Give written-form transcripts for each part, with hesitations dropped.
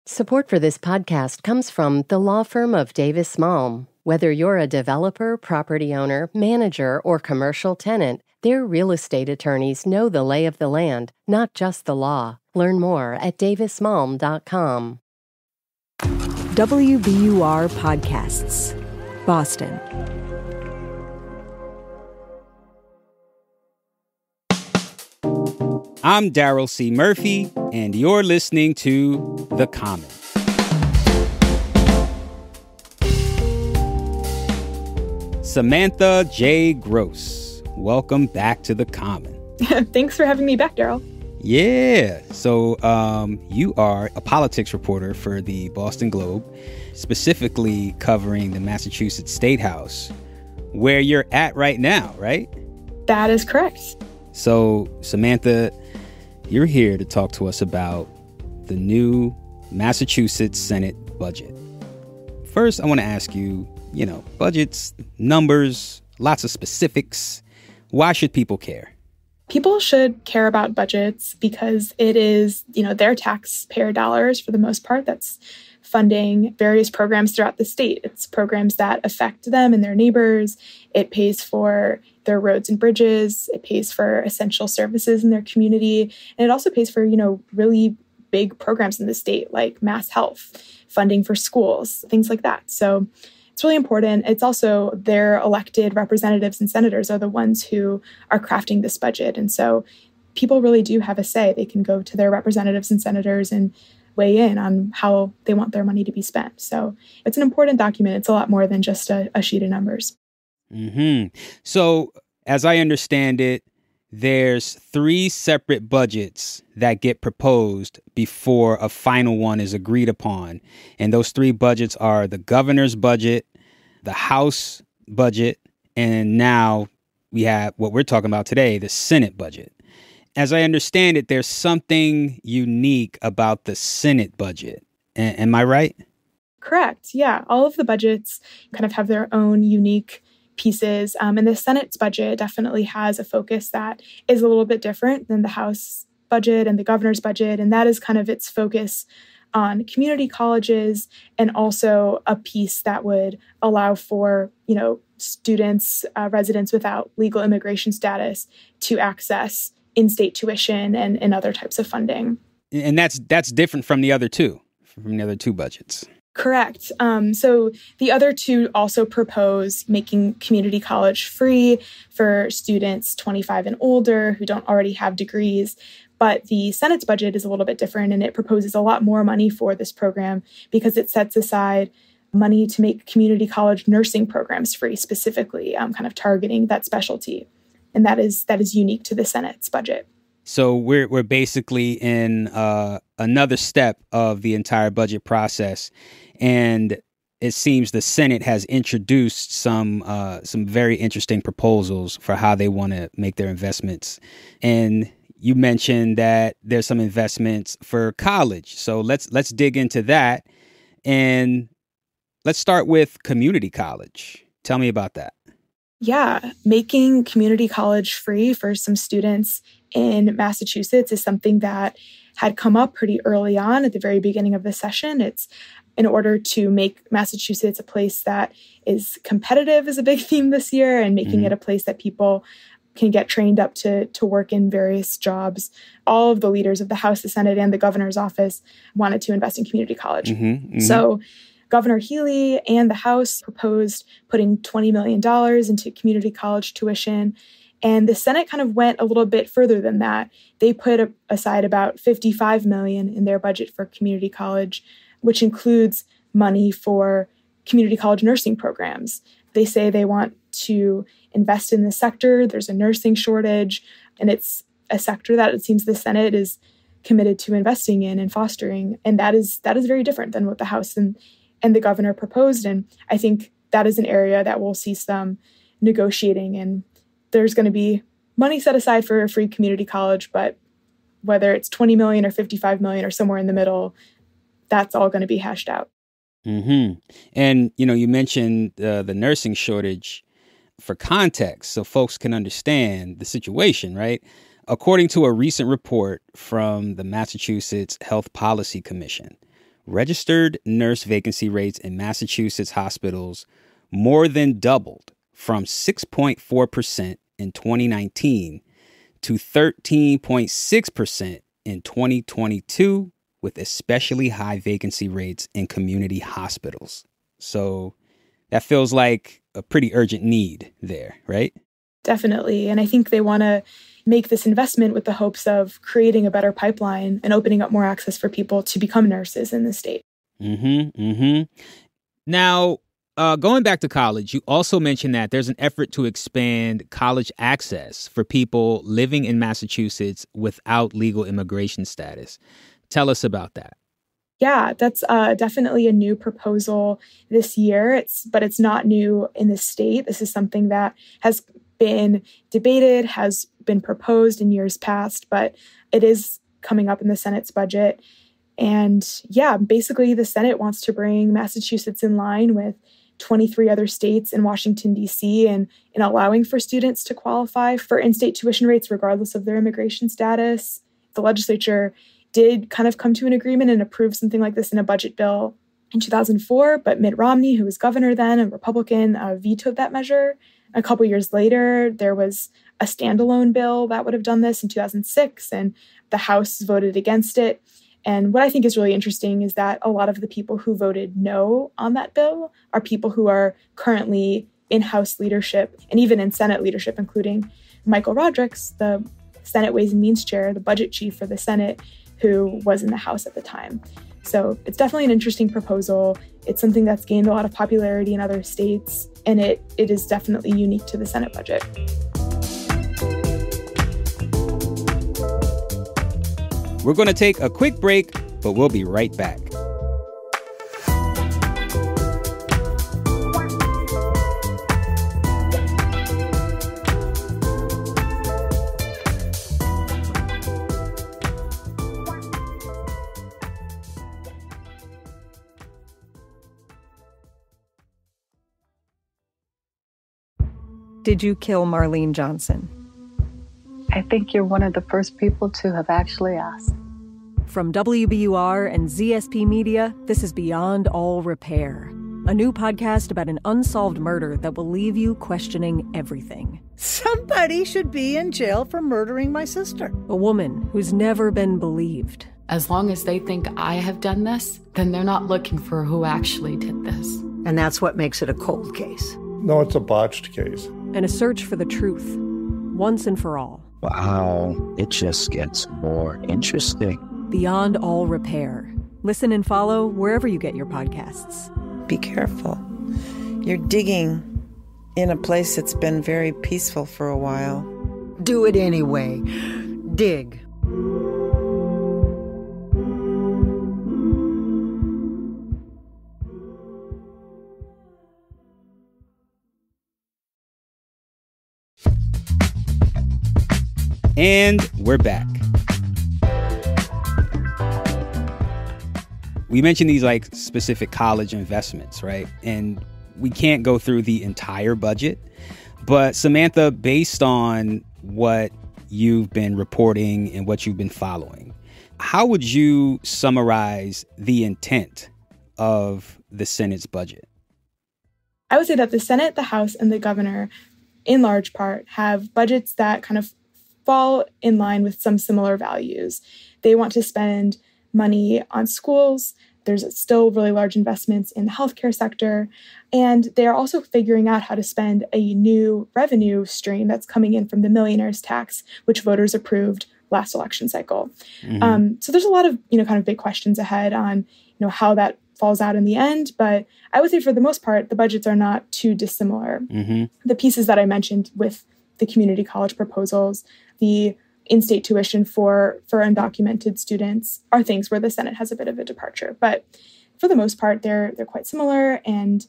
Support for this podcast comes from the law firm of Davis Malm. Whether you're a developer, property owner, manager, or commercial tenant, their real estate attorneys know the lay of the land, not just the law. Learn more at davismalm.com. WBUR Podcasts, Boston. I'm Daryl C. Murphy, and you're listening to The Common. Samantha J. Gross, welcome back to The Common. Thanks for having me back, Daryl. Yeah. So you are a politics reporter for the Boston Globe, specifically covering the Massachusetts State House, where you're at right now, right? That is correct. So, Samantha, you're here to talk to us about the new Massachusetts Senate budget. First, I want to ask you, budgets, numbers, lots of specifics. Why should people care? People should care about budgets because it is, their taxpayer dollars for the most part that's funding various programs throughout the state. It's programs that affect them and their neighbors. It pays for their roads and bridges. It pays for essential services in their community. And it also pays for, really big programs in the state like mass health, funding for schools, things like that. So it's really important. It's also their elected representatives and senators are the ones who are crafting this budget. And so people really do have a say. They can go to their representatives and senators and weigh in on how they want their money to be spent. So it's an important document. It's a lot more than just a sheet of numbers. Mm-hmm. So as I understand it, there's 3 separate budgets that get proposed before a final one is agreed upon. And those 3 budgets are the governor's budget, the House budget, and now we have what we're talking about today, the Senate budget. As I understand it, there's something unique about the Senate budget. Am I right? Correct. Yeah. All of the budgets kind of have their own unique pieces. And the Senate's budget definitely has a focus that is a little bit different than the House budget and the governor's budget. And that is kind of its focus on community colleges and also a piece that would allow for, students, residents without legal immigration status to access in-state tuition and other types of funding. And that's different from the other two budgets. Correct. So the other 2 also propose making community college free for students 25 and older who don't already have degrees. But the Senate's budget is a little bit different, and it proposes a lot more money for this program because it sets aside money to make community college nursing programs free, specifically kind of targeting that specialty. And that is unique to the Senate's budget. So we're basically in another step of the entire budget process, and it seems the Senate has introduced some very interesting proposals for how they want to make their investments. And you mentioned that there's some investments for college, so let's dig into that, and let's start with community college. Tell me about that. Yeah, making community college free for some students in Massachusetts is something that had come up pretty early on at the very beginning of the session. It's in order to make Massachusetts a place that is competitive is a big theme this year, and making it a place that people can get trained up to work in various jobs. All of the leaders of the House, the Senate, and the governor's office wanted to invest in community college. So Governor Healy and the House proposed putting $20 million into community college tuition. And the Senate kind of went a little bit further than that. They put aside about $55 million in their budget for community college, which includes money for community college nursing programs. They say they want to invest in the sector. There's a nursing shortage, and it's a sector that it seems the Senate is committed to investing in and fostering. And that is very different than what the House and the governor proposed. And I think that is an area that we'll see some negotiating, and there's going to be money set aside for a free community college, but whether it's 20 million or 55 million or somewhere in the middle, that's all going to be hashed out. Mm-hmm. And, you mentioned the nursing shortage. For context, so folks can understand the situation, right? According to a recent report from the Massachusetts Health Policy Commission, registered nurse vacancy rates in Massachusetts hospitals more than doubled from 6.4% in 2019 to 13.6% in 2022, with especially high vacancy rates in community hospitals. So that feels like a pretty urgent need there, right? Definitely. And I think they want to make this investment with the hopes of creating a better pipeline and opening up more access for people to become nurses in the state. Now, going back to college, you also mentioned that there's an effort to expand college access for people living in Massachusetts without legal immigration status. Tell us about that. Yeah, that's definitely a new proposal this year. But it's not new in the state. This is something that has been debated, has been proposed in years past, but it is coming up in the Senate's budget. And yeah, basically the Senate wants to bring Massachusetts in line with 23 other states and Washington, D.C., and in allowing for students to qualify for in-state tuition rates regardless of their immigration status. The legislature did kind of come to an agreement and approve something like this in a budget bill in 2004, but Mitt Romney, who was governor then, a Republican, vetoed that measure. A couple years later, there was a standalone bill that would have done this in 2006, and the House voted against it. And what I think is really interesting is that a lot of the people who voted no on that bill are people who are currently in House leadership and even in Senate leadership, including Michael Rodrigues, the Senate Ways and Means chair, the budget chief for the Senate, who was in the House at the time. So it's definitely an interesting proposal. It's something that's gained a lot of popularity in other states, and it is definitely unique to the Senate budget. We're going to take a quick break, but we'll be right back. Did you kill Marlene Johnson? I think you're one of the first people to have actually asked. From WBUR and ZSP Media, this is Beyond All Repair, a new podcast about an unsolved murder that will leave you questioning everything. Somebody should be in jail for murdering my sister. A woman who's never been believed. As long as they think I have done this, then they're not looking for who actually did this. And that's what makes it a cold case. No, it's a botched case. And a search for the truth, once and for all. Wow, it just gets more interesting. Beyond All Repair. Listen and follow wherever you get your podcasts. Be careful. You're digging in a place that's been very peaceful for a while. Do it anyway. Dig. And we're back. We mentioned these like specific college investments, right? And we can't go through the entire budget. But Samantha, based on what you've been reporting and what you've been following, how would you summarize the intent of the Senate's budget? I would say that the Senate, the House, and the governor, in large part, have budgets that kind of fall in line with some similar values. They want to spend money on schools. There's still really large investments in the healthcare sector. And they are also figuring out how to spend a new revenue stream that's coming in from the millionaire's tax, which voters approved last election cycle. So there's a lot of, kind of big questions ahead on, how that falls out in the end. But I would say for the most part, the budgets are not too dissimilar. The pieces that I mentioned with the community college proposals, the in-state tuition for undocumented students are things where the Senate has a bit of a departure. But for the most part, they're quite similar. And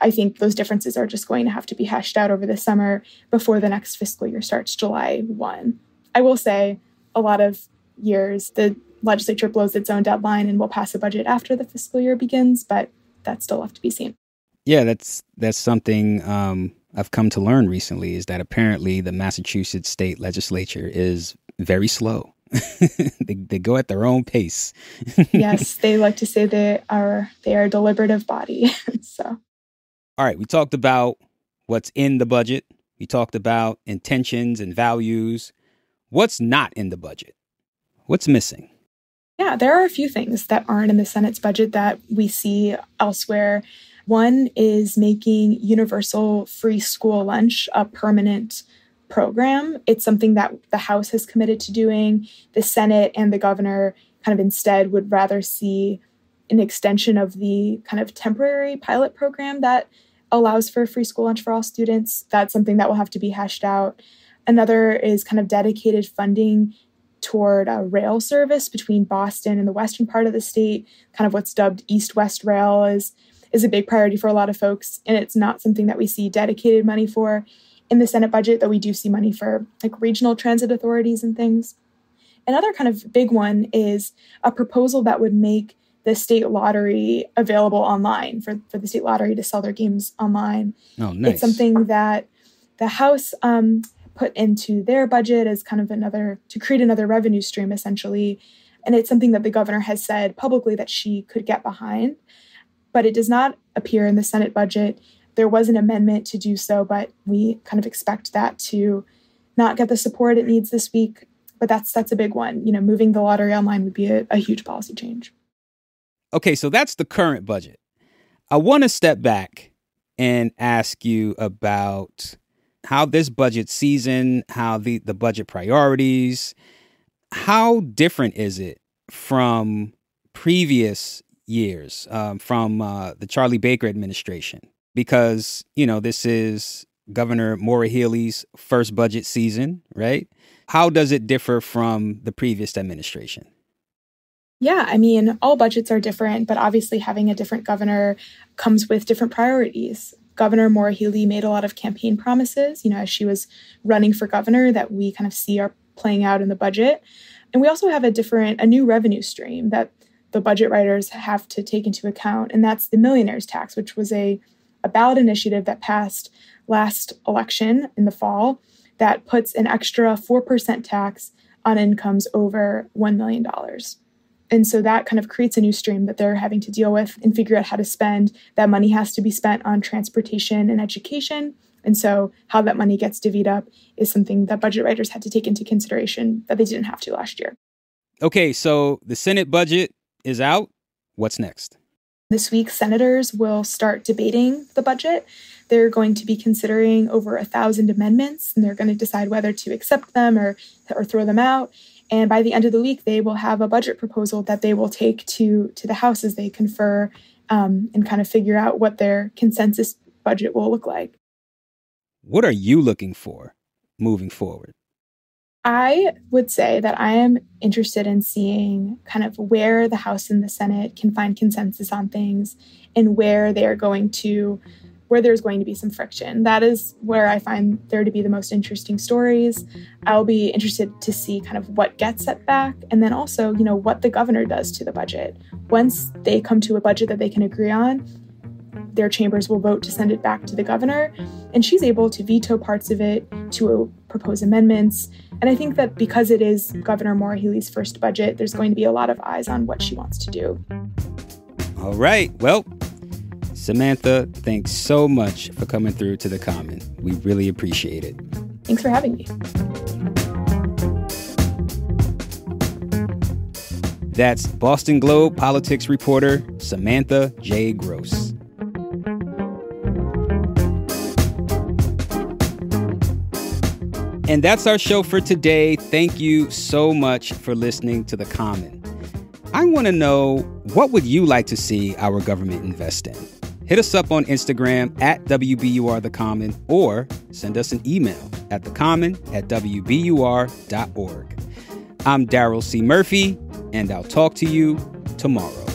I think those differences are just going to have to be hashed out over the summer before the next fiscal year starts July 1. I will say a lot of years, the legislature blows its own deadline and will pass a budget after the fiscal year begins, but that's still left to be seen. Yeah, that's something I've come to learn recently, is that apparently the Massachusetts state legislature is very slow. They go at their own pace. Yes, they like to say they are a deliberative body. So, all right, we talked about what's in the budget. We talked about intentions and values. What's not in the budget? What's missing? Yeah, there are a few things that aren't in the Senate's budget that we see elsewhere. One is making universal free school lunch a permanent program. It's something that the House has committed to doing. The Senate and the governor kind of instead would rather see an extension of the kind of temporary pilot program that allows for free school lunch for all students. That's something that will have to be hashed out. Another is kind of dedicated funding toward a rail service between Boston and the western part of the state. Kind of what's dubbed East-West Rail is a big priority for a lot of folks, and it's not something that we see dedicated money for in the Senate budget, though we do see money for like regional transit authorities and things. Another kind of big one is a proposal that would make the state lottery available online for the state lottery to sell their games online. Oh, nice. It's something that the House put into their budget as kind of to create another revenue stream, essentially. And it's something that the governor has said publicly that she could get behind, but it does not appear in the Senate budget. There was an amendment to do so, but we kind of expect that to not get the support it needs this week. But that's a big one. You know, moving the lottery online would be a huge policy change. Okay, so that's the current budget. I want to step back and ask you about how this budget season, how the budget priorities, how different is it from previous years, from the Charlie Baker administration? Because, you know, this is Governor Maura Healey's first budget season, right? How does it differ from the previous administration? Yeah, I mean, all budgets are different, but obviously having a different governor comes with different priorities. Governor Maura Healey made a lot of campaign promises, you know, as she was running for governor that we kind of see are playing out in the budget. And we also have a new revenue stream that the budget writers have to take into account, and that's the millionaire's tax, which was a ballot initiative that passed last election in the fall that puts an extra 4% tax on incomes over $1 million. And so that kind of creates a new stream that they're having to deal with and figure out how to spend. That money has to be spent on transportation and education. And so how that money gets divvied up is something that budget writers had to take into consideration that they didn't have to last year. Okay, so the Senate budget is out. What's next? This week, senators will start debating the budget. They're going to be considering over 1,000 amendments, and they're going to decide whether to accept them or throw them out. And by the end of the week, they will have a budget proposal that they will take to the House as they confer and kind of figure out what their consensus budget will look like. What are you looking for moving forward? I would say that I am interested in seeing kind of where the House and the Senate can find consensus on things and where there's going to be some friction. That is where I find there to be the most interesting stories. I'll be interested to see kind of what gets set back, and then also, you know, what the governor does to the budget. Once they come to a budget that they can agree on, their chambers will vote to send it back to the governor, and she's able to veto parts of it, to propose amendments. And I think that because it is Governor Maura Healey's first budget, there's going to be a lot of eyes on what she wants to do. All right. Well, Samantha, thanks so much for coming through to The Common. We really appreciate it. Thanks for having me. That's Boston Globe politics reporter Samantha J. Gross. And that's our show for today. Thank you so much for listening to The Common. I want to know, what would you like to see our government invest in? Hit us up on Instagram at WBUR-TheCommon, or send us an email at thecommon@wbur.org. I'm Daryl C. Murphy, and I'll talk to you tomorrow.